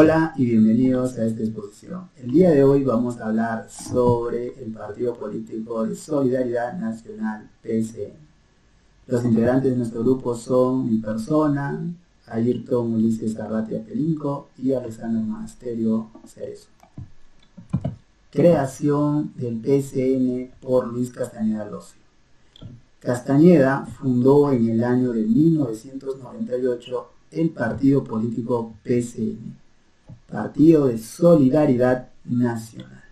Hola y bienvenidos a esta exposición. El día de hoy vamos a hablar sobre el Partido Político de Solidaridad Nacional, PSN. Los integrantes de nuestro grupo son mi persona, Ayrton Ulises Arratia Pelinco y Alexander Monasterio Cerezo. Creación del PSN por Luis Castañeda Locio. Castañeda fundó en el año de 1998 el partido político PSN, Partido de Solidaridad Nacional.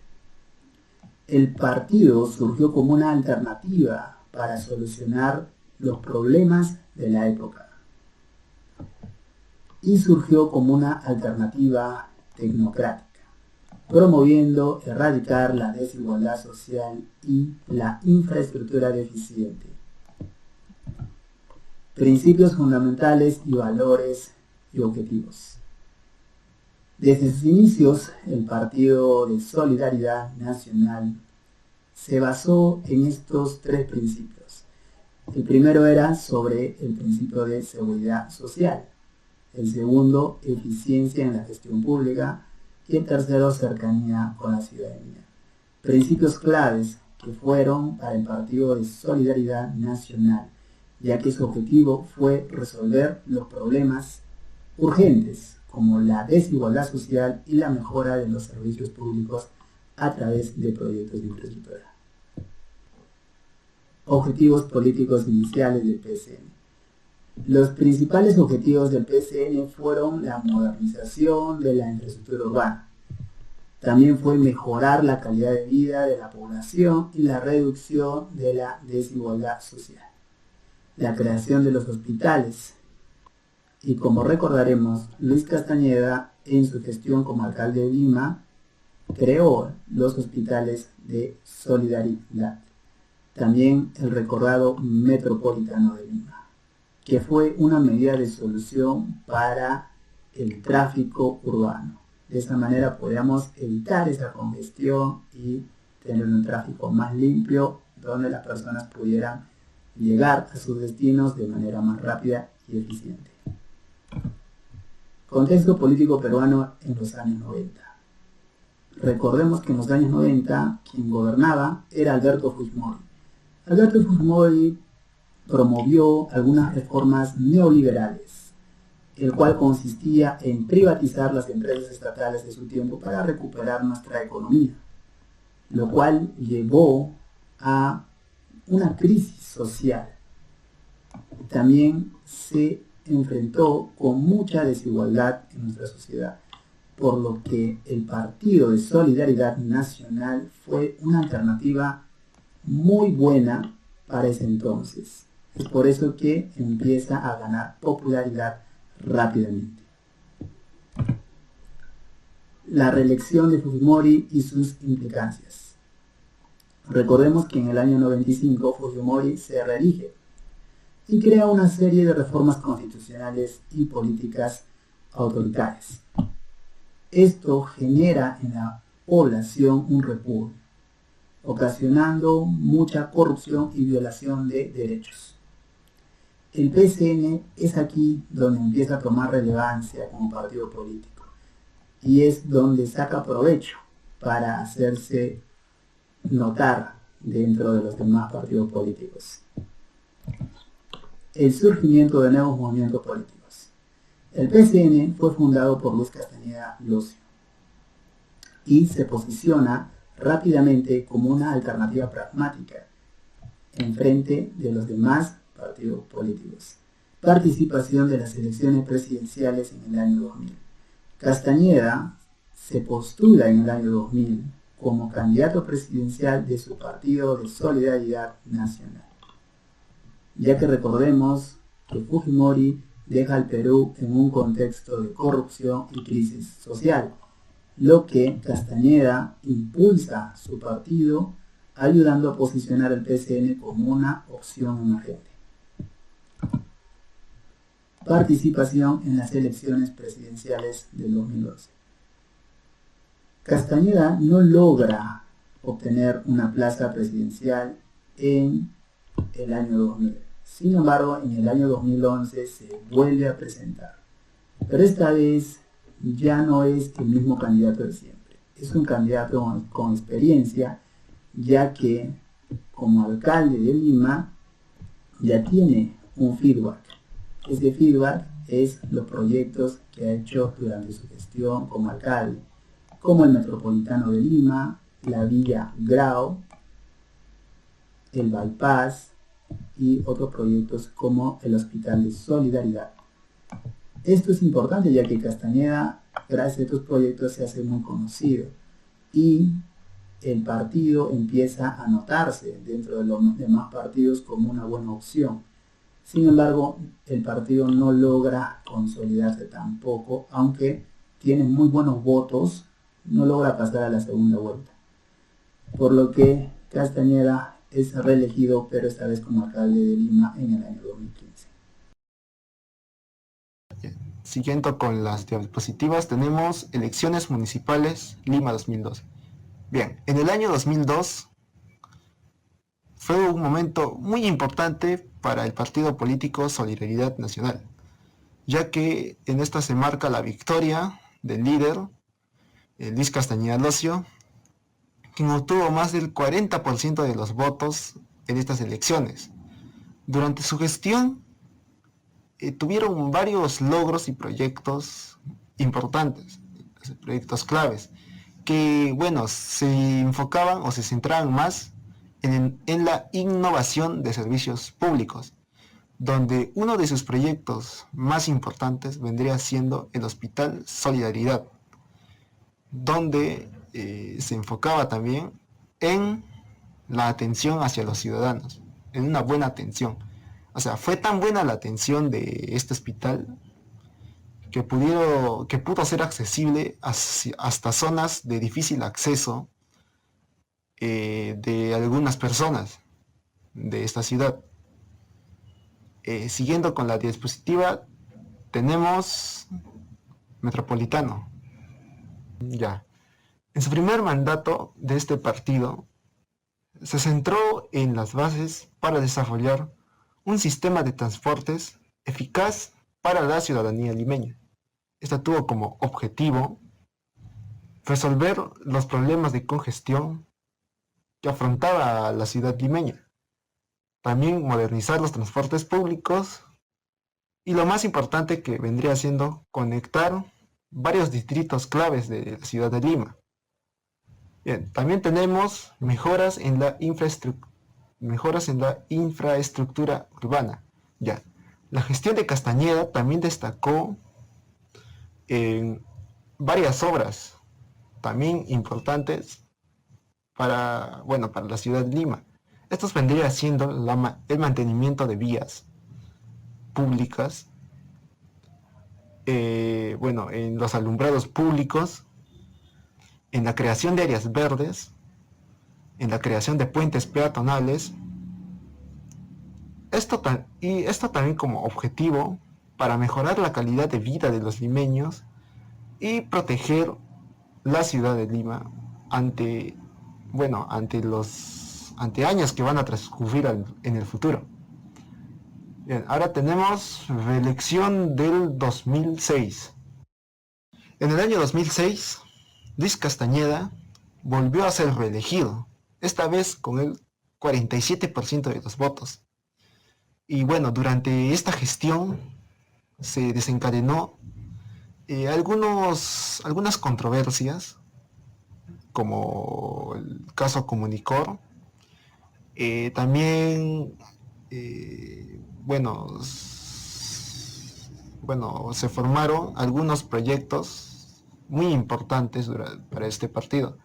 El partido surgió como una alternativa para solucionar los problemas de la época y surgió como una alternativa tecnocrática, promoviendo erradicar la desigualdad social y la infraestructura deficiente. Principios fundamentales y valores y objetivos. Desde sus inicios, el Partido de Solidaridad Nacional se basó en estos tres principios. El primero era sobre el principio de seguridad social, el segundo, eficiencia en la gestión pública, y el tercero, cercanía con la ciudadanía. Principios claves que fueron para el Partido de Solidaridad Nacional, ya que su objetivo fue resolver los problemas urgentes, como la desigualdad social y la mejora de los servicios públicos a través de proyectos de infraestructura. Objetivos políticos iniciales del PSN. Los principales objetivos del PSN fueron la modernización de la infraestructura urbana. También fue mejorar la calidad de vida de la población y la reducción de la desigualdad social. La creación de los hospitales. Y como recordaremos, Luis Castañeda, en su gestión como alcalde de Lima, creó los hospitales de Solidaridad. También el recordado Metropolitano de Lima, que fue una medida de solución para el tráfico urbano. De esa manera podíamos evitar esa congestión y tener un tráfico más limpio, donde las personas pudieran llegar a sus destinos de manera más rápida y eficiente. Contexto político peruano en los años 90. Recordemos que en los años 90 quien gobernaba era Alberto Fujimori. Alberto Fujimori promovió algunas reformas neoliberales, el cual consistía en privatizar las empresas estatales de su tiempo para recuperar nuestra economía, lo cual llevó a una crisis social. También se enfrentó con mucha desigualdad en nuestra sociedad, por lo que el Partido de Solidaridad Nacional fue una alternativa muy buena para ese entonces. Es por eso que empieza a ganar popularidad rápidamente. La reelección de Fujimori y sus implicancias. Recordemos que en el año 95 Fujimori se reelige y crea una serie de reformas constitucionales y políticas autoritarias. Esto genera en la población un repudio, ocasionando mucha corrupción y violación de derechos. El PSN es aquí donde empieza a tomar relevancia como partido político y es donde saca provecho para hacerse notar dentro de los demás partidos políticos. El surgimiento de nuevos movimientos políticos. El PSN fue fundado por Luis Castañeda Locio y se posiciona rápidamente como una alternativa pragmática en frente de los demás partidos políticos. Participación de las elecciones presidenciales en el año 2000. Castañeda se postula en el año 2000 como candidato presidencial de su Partido de Solidaridad Nacional, ya que recordemos que Fujimori deja al Perú en un contexto de corrupción y crisis social, lo que Castañeda impulsa su partido, ayudando a posicionar al PSN como una opción emergente. Participación en las elecciones presidenciales del 2012. Castañeda no logra obtener una plaza presidencial en el año 2000. Sin embargo, en el año 2011 se vuelve a presentar, pero esta vez ya no es el mismo candidato de siempre. Es un candidato con experiencia, ya que como alcalde de Lima ya tiene un feedback. Ese feedback es los proyectos que ha hecho durante su gestión como alcalde, como el Metropolitano de Lima, la Villa Grau, el Bypass y otros proyectos como el Hospital de Solidaridad. Esto es importante ya que Castañeda, gracias a estos proyectos, se hace muy conocido y el partido empieza a notarse dentro de los demás partidos como una buena opción. Sin embargo, el partido no logra consolidarse tampoco, aunque tiene muy buenos votos, no logra pasar a la segunda vuelta. Por lo que Castañeda es reelegido, pero esta vez como alcalde de Lima en el año 2015. Siguiendo con las diapositivas, tenemos elecciones municipales Lima 2002. Bien, en el año 2002 fue un momento muy importante para el partido político Solidaridad Nacional, ya que en esta se marca la victoria del líder, Luis Castañeda Locio, quien obtuvo más del 40% de los votos en estas elecciones. Durante su gestión tuvieron varios logros y proyectos importantes, proyectos claves, que bueno, se enfocaban o se centraban más en la innovación de servicios públicos, donde uno de sus proyectos más importantes vendría siendo el Hospital Solidaridad, donde se enfocaba también en la atención hacia los ciudadanos, en una buena atención. O sea, fue tan buena la atención de este hospital que pudo ser accesible hasta zonas de difícil acceso de algunas personas de esta ciudad. Siguiendo con la diapositiva, tenemos Metropolitano. Ya. En su primer mandato de este partido, se centró en las bases para desarrollar un sistema de transportes eficaz para la ciudadanía limeña. Esta tuvo como objetivo resolver los problemas de congestión que afrontaba la ciudad limeña, también modernizar los transportes públicos y lo más importante que vendría siendo conectar varios distritos claves de la ciudad de Lima. Bien, también tenemos mejoras en la infraestructura urbana. Ya. La gestión de Castañeda también destacó en varias obras también importantes para, bueno, para la ciudad de Lima. Estos vendría siendo el mantenimiento de vías públicas, bueno, en los alumbrados públicos, en la creación de áreas verdes, en la creación de puentes peatonales. Esto también como objetivo para mejorar la calidad de vida de los limeños y proteger la ciudad de Lima ante, bueno, ante años que van a transcurrir en el futuro. Bien, ahora tenemos reelección del 2006. En el año 2006, Luis Castañeda volvió a ser reelegido, esta vez con el 47% de los votos. Y bueno, durante esta gestión se desencadenó algunas controversias, como el caso Comunicor. También, bueno, se formaron algunos proyectos muy importantes para este partido.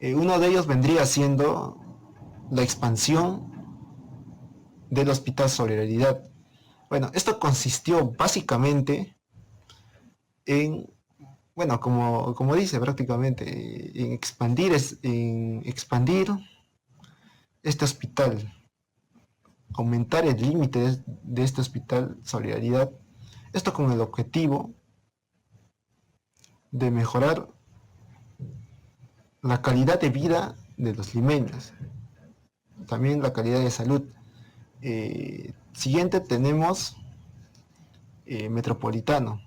Uno de ellos vendría siendo la expansión del Hospital Solidaridad. Bueno, esto consistió básicamente en, bueno, como dice prácticamente, en expandir este hospital, aumentar el límite de este Hospital Solidaridad. Esto con el objetivo de mejorar la calidad de vida de los limeños, también la calidad de salud. Siguiente tenemos Metropolitano.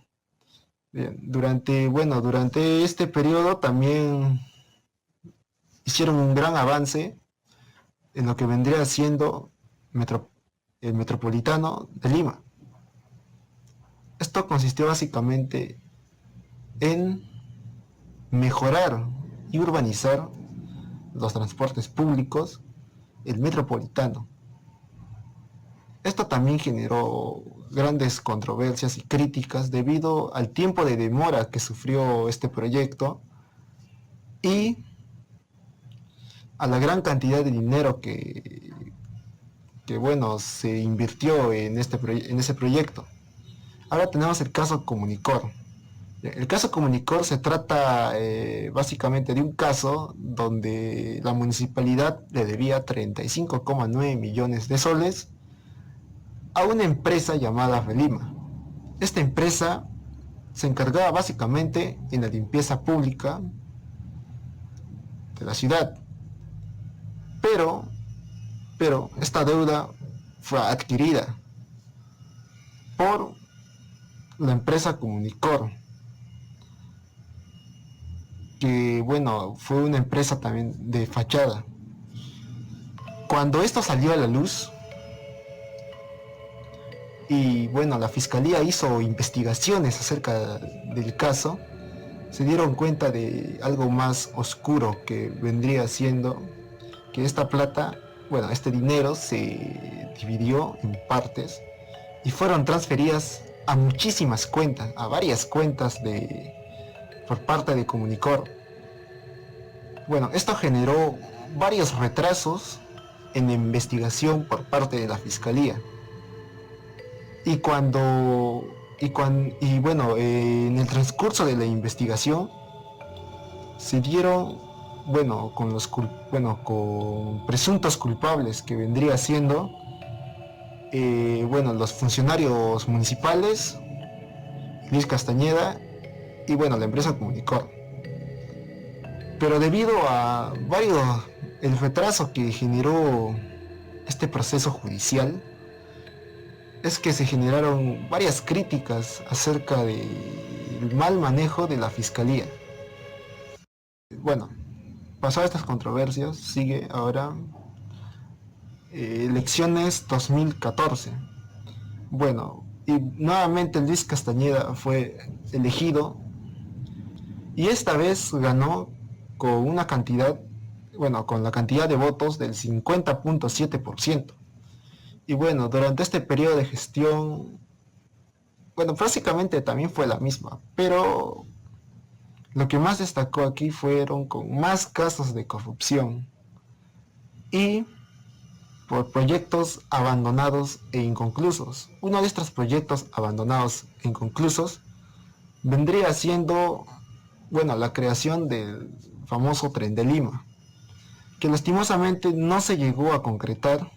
Bien, durante este periodo también hicieron un gran avance en lo que vendría siendo metro- el metropolitano de Lima. Esto consistió básicamente en mejorar y urbanizar los transportes públicos, el metropolitano. Esto también generó grandes controversias y críticas debido al tiempo de demora que sufrió este proyecto y a la gran cantidad de dinero que bueno, se invirtió en ese proyecto. Ahora tenemos el caso Comunicor. El caso Comunicor se trata básicamente de un caso donde la municipalidad le debía 35,9 millones de soles a una empresa llamada Felima. Esta empresa se encargaba básicamente en la limpieza pública de la ciudad, pero, pero esta deuda fue adquirida por la empresa Comunicor, que bueno, fue una empresa también de fachada. Cuando esto salió a la luz, y bueno, la fiscalía hizo investigaciones acerca del caso, se dieron cuenta de algo más oscuro que vendría siendo que esta plata, bueno, este dinero se dividió en partes y fueron transferidas a muchísimas cuentas, a varias cuentas por parte de Comunicor. Bueno, esto generó varios retrasos en la investigación por parte de la fiscalía. Y bueno, en el transcurso de la investigación se dieron, bueno, con presuntos culpables que vendría siendo, bueno, los funcionarios municipales, Luis Castañeda y bueno, la empresa Comunicor. Pero debido a el retraso que generó este proceso judicial, es que se generaron varias críticas acerca del mal manejo de la fiscalía. Bueno, pasadas estas controversias, sigue ahora elecciones 2014. Bueno, y nuevamente Luis Castañeda fue elegido y esta vez ganó con una cantidad, bueno, con la cantidad de votos del 50,7%. Y bueno, durante este periodo de gestión, bueno, básicamente también fue la misma, pero lo que más destacó aquí fueron con más casos de corrupción y por proyectos abandonados e inconclusos. Uno de estos proyectos abandonados e inconclusos vendría siendo, bueno, la creación del famoso Tren de Lima, que lastimosamente no se llegó a concretar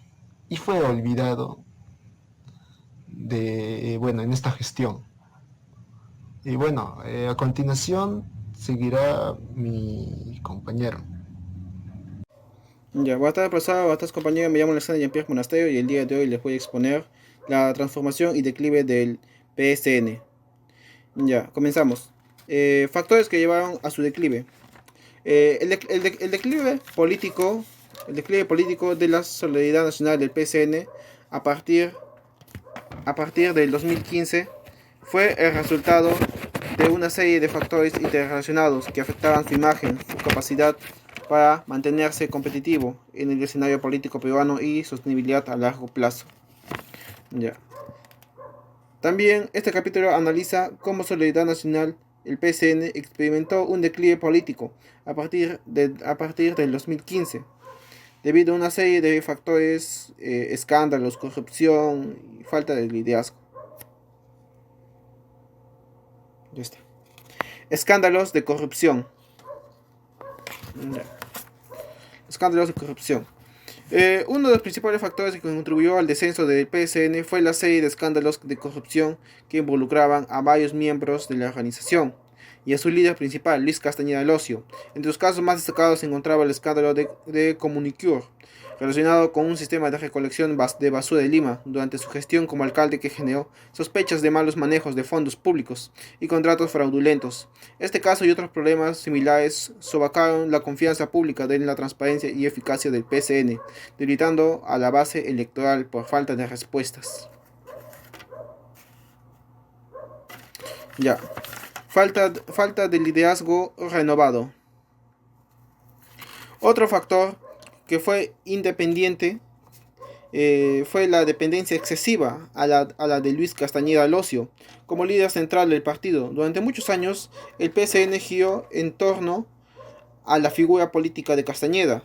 y fue olvidado bueno, en esta gestión. Y bueno, a continuación seguirá mi compañero. Ya, buenas tardes, profesor, buenas tardes, compañero. Me llamo Alexander Jean-Pierre Monasterio y el día de hoy les voy a exponer la transformación y declive del PSN. Ya, comenzamos. Factores que llevaron a su declive. El declive político de la solidaridad nacional del PSN a partir, a partir del 2015 fue el resultado de una serie de factores interrelacionados que afectaban su imagen, su capacidad para mantenerse competitivo en el escenario político peruano y sostenibilidad a largo plazo. Ya. También este capítulo analiza cómo Solidaridad Nacional, el PSN, experimentó un declive político a partir del 2015, debido a una serie de factores, escándalos, corrupción y falta de liderazgo. Ya está. Escándalos de corrupción. Ya. Escándalos de corrupción. Uno de los principales factores que contribuyó al descenso del PSN fue la serie de escándalos de corrupción que involucraban a varios miembros de la organización y a su líder principal, Luis Castañeda Locio. Entre los casos más destacados se encontraba el escándalo de Comunicure, relacionado con un sistema de recolección de basura de Lima durante su gestión como alcalde, que generó sospechas de malos manejos de fondos públicos y contratos fraudulentos. Este caso y otros problemas similares sobacaron la confianza pública en la transparencia y eficacia del PCN, debilitando a la base electoral por falta de respuestas. Ya. Falta de liderazgo renovado. Otro factor que fue independiente fue la dependencia excesiva a la de Luis Castañeda Locio como líder central del partido. Durante muchos años el PCN giró en torno a la figura política de Castañeda,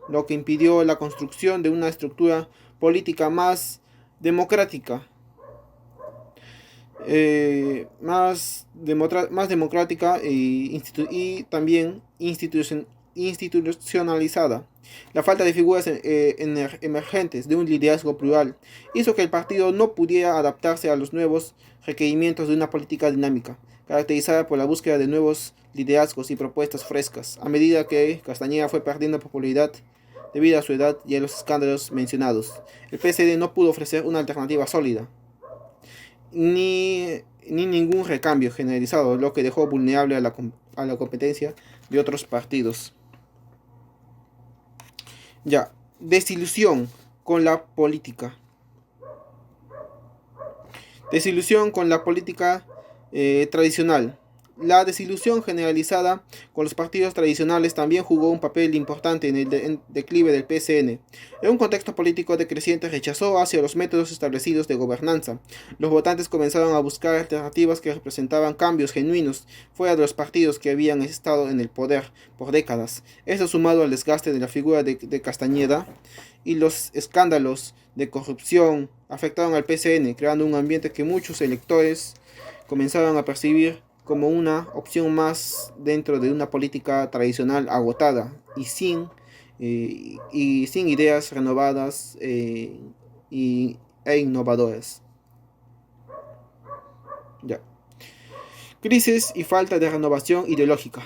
lo que impidió la construcción de una estructura política más democrática, más democrática y también institucionalizada. La falta de figuras emergentes de un liderazgo plural hizo que el partido no pudiera adaptarse a los nuevos requerimientos de una política dinámica, caracterizada por la búsqueda de nuevos liderazgos y propuestas frescas. A medida que Castañeda fue perdiendo popularidad debido a su edad y a los escándalos mencionados, el PSD no pudo ofrecer una alternativa sólida, ni ningún recambio generalizado, lo que dejó vulnerable a la competencia de otros partidos. Ya, desilusión con la política. Desilusión con la política tradicional. La desilusión generalizada con los partidos tradicionales también jugó un papel importante en el declive del PCN. En un contexto político decreciente rechazó hacia los métodos establecidos de gobernanza. Los votantes comenzaron a buscar alternativas que representaban cambios genuinos fuera de los partidos que habían estado en el poder por décadas. Esto, sumado al desgaste de la figura de Castañeda y los escándalos de corrupción, afectaron al PCN, creando un ambiente que muchos electores comenzaron a percibir como una opción más dentro de una política tradicional agotada y sin ideas renovadas e innovadoras. Ya. Crisis y falta de renovación ideológica.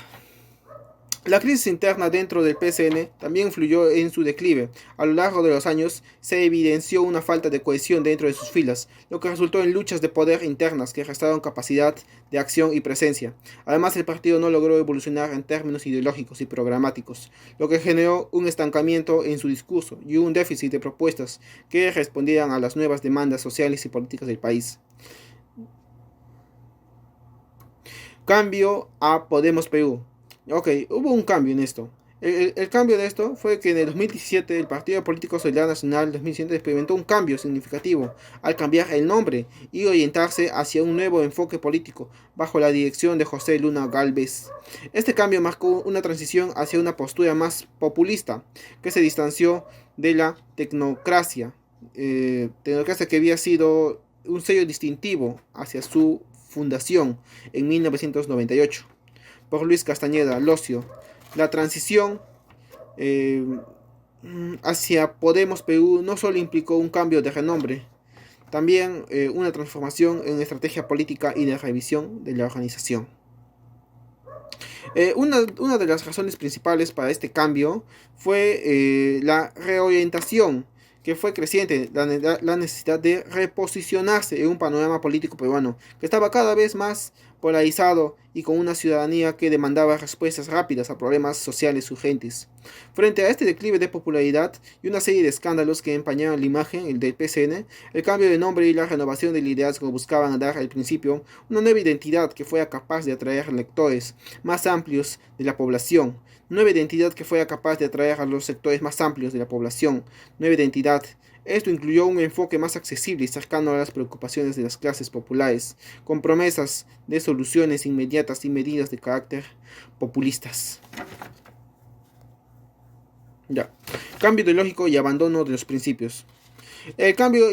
La crisis interna dentro del PCN también influyó en su declive. A lo largo de los años se evidenció una falta de cohesión dentro de sus filas, lo que resultó en luchas de poder internas que restaron capacidad de acción y presencia. Además, el partido no logró evolucionar en términos ideológicos y programáticos, lo que generó un estancamiento en su discurso y un déficit de propuestas que respondieran a las nuevas demandas sociales y políticas del país. Cambio a Podemos Perú. Ok, hubo un cambio en esto. El cambio de esto fue que en el 2017 el Partido Político Solidaridad Nacional 2007 experimentó un cambio significativo al cambiar el nombre y orientarse hacia un nuevo enfoque político bajo la dirección de José Luna Gálvez. Este cambio marcó una transición hacia una postura más populista que se distanció de la tecnocracia que había sido un sello distintivo hacia su fundación en 1998. Por Luis Castañeda Locio. La transición hacia Podemos Perú no solo implicó un cambio de renombre, también una transformación en estrategia política y de revisión de la organización. Una de las razones principales para este cambio fue la reorientación que fue creciente, la necesidad de reposicionarse en un panorama político peruano que estaba cada vez más polarizado y con una ciudadanía que demandaba respuestas rápidas a problemas sociales urgentes. Frente a este declive de popularidad y una serie de escándalos que empañaron la imagen del PCN, el cambio de nombre y la renovación del liderazgo buscaban dar al principio una nueva identidad que fuera capaz de atraer lectores más amplios de la población, nueva identidad que fuera capaz de atraer a los sectores más amplios de la población, nueva identidad. Esto incluyó un enfoque más accesible y cercano a las preocupaciones de las clases populares, con promesas de soluciones inmediatas y medidas de carácter populistas. Ya. Cambio ideológico y abandono de los principios. El cambio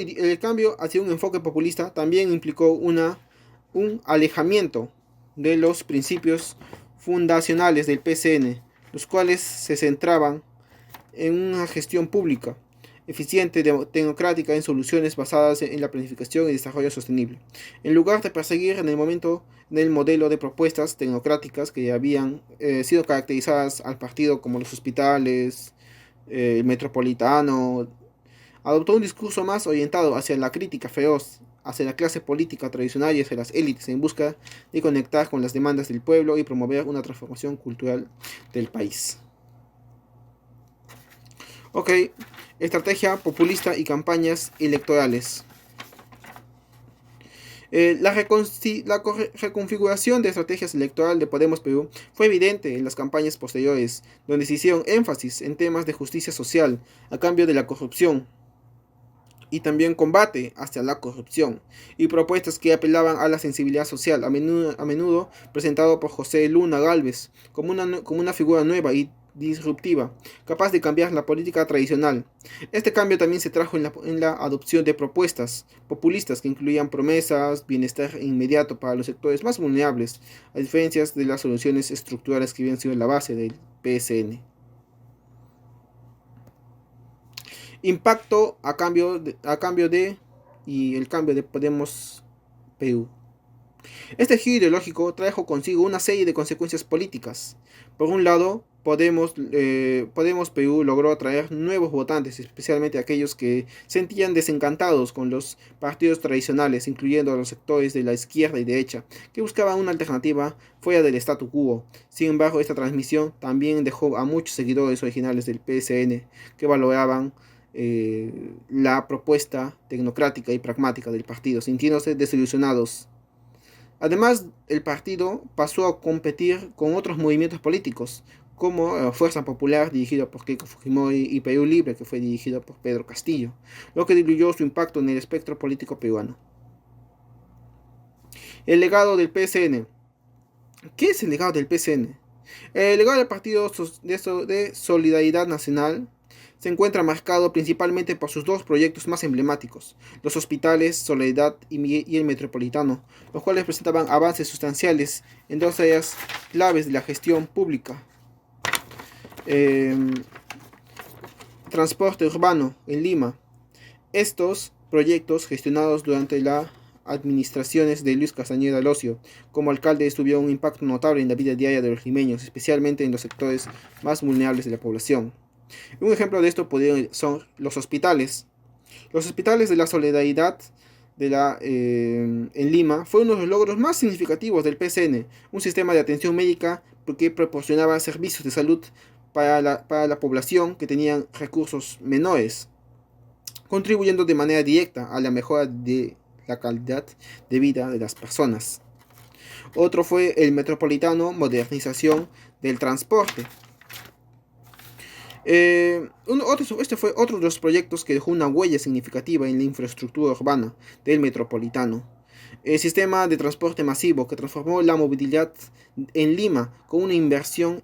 hacia un enfoque populista también implicó un alejamiento de los principios fundacionales del PCN, los cuales se centraban en una gestión pública, eficiente, democrática, en soluciones basadas en la planificación y desarrollo sostenible. En lugar de perseguir en el modelo de propuestas tecnocráticas que habían sido caracterizadas al partido, como los hospitales, el metropolitano, adoptó un discurso más orientado hacia la crítica feroz, hacia la clase política tradicional y hacia las élites, en busca de conectar con las demandas del pueblo y promover una transformación cultural del país. Ok, estrategia populista y campañas electorales. La reconfiguración de estrategias electorales de Podemos Perú fue evidente en las campañas posteriores, donde se hicieron énfasis en temas de justicia social a cambio de la corrupción, y también combate hacia la corrupción, y propuestas que apelaban a la sensibilidad social, a menudo presentado por José Luna Gálvez como una figura nueva y disruptiva, capaz de cambiar la política tradicional. Este cambio también se trajo en la adopción de propuestas populistas que incluían promesas, bienestar inmediato para los sectores más vulnerables, a diferencia de las soluciones estructurales que habían sido la base del PSN. Impacto a cambio de y el cambio de Podemos Perú. Este giro ideológico trajo consigo una serie de consecuencias políticas. Por un lado, Podemos Perú logró atraer nuevos votantes, especialmente aquellos que sentían desencantados con los partidos tradicionales, incluyendo a los sectores de la izquierda y derecha, que buscaban una alternativa fuera del statu quo. Sin embargo, esta transmisión también dejó a muchos seguidores originales del PSN que valoraban la propuesta tecnocrática y pragmática del partido, sintiéndose desilusionados. Además, el partido pasó a competir con otros movimientos políticos, como Fuerza Popular, dirigido por Keiko Fujimori, y Perú Libre, que fue dirigido por Pedro Castillo, lo que diluyó su impacto en el espectro político peruano. El legado del PSN. ¿Qué es el legado del PSN? El legado del Partido de Solidaridad Nacional se encuentra marcado principalmente por sus dos proyectos más emblemáticos, los hospitales Soledad y el Metropolitano, los cuales presentaban avances sustanciales en dos áreas claves de la gestión pública. Transporte urbano en Lima. Estos proyectos, gestionados durante las administraciones de Luis Castañeda Locio como alcalde, tuvieron un impacto notable en la vida diaria de los limeños, especialmente en los sectores más vulnerables de la población. Un ejemplo de esto son los hospitales. Los hospitales de la Solidaridad en Lima fue uno de los logros más significativos del PSN, un sistema de atención médica que proporcionaba servicios de salud para la población que tenían recursos menores, contribuyendo de manera directa a la mejora de la calidad de vida de las personas. Otro fue el Metropolitano, modernización del transporte. Este fue otro de los proyectos que dejó una huella significativa en la infraestructura urbana del Metropolitano. El sistema de transporte masivo que transformó la movilidad en Lima con una inversión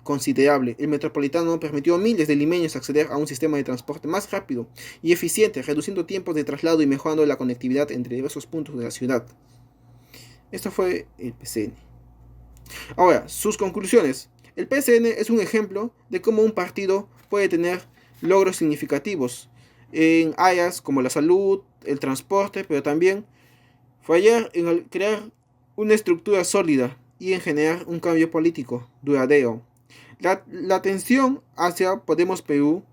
considerable. El Metropolitano permitió a miles de limeños acceder a un sistema de transporte más rápido y eficiente, reduciendo tiempos de traslado y mejorando la conectividad entre diversos puntos de la ciudad. Esto fue el PSN. Ahora, sus conclusiones. El PSN es un ejemplo de cómo un partido puede tener logros significativos en áreas como la salud, el transporte, pero también fallar en crear una estructura sólida y en generar un cambio político duradero. La tensión hacia Podemos Perú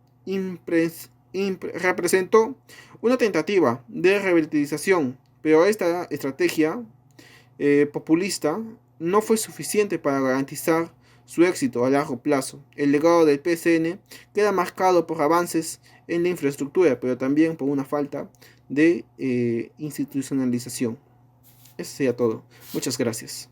representó una tentativa de revitalización, pero esta estrategia populista no fue suficiente para garantizar su éxito a largo plazo. El legado del PSN queda marcado por avances en la infraestructura, pero también por una falta de institucionalización. Eso sería todo. Muchas gracias.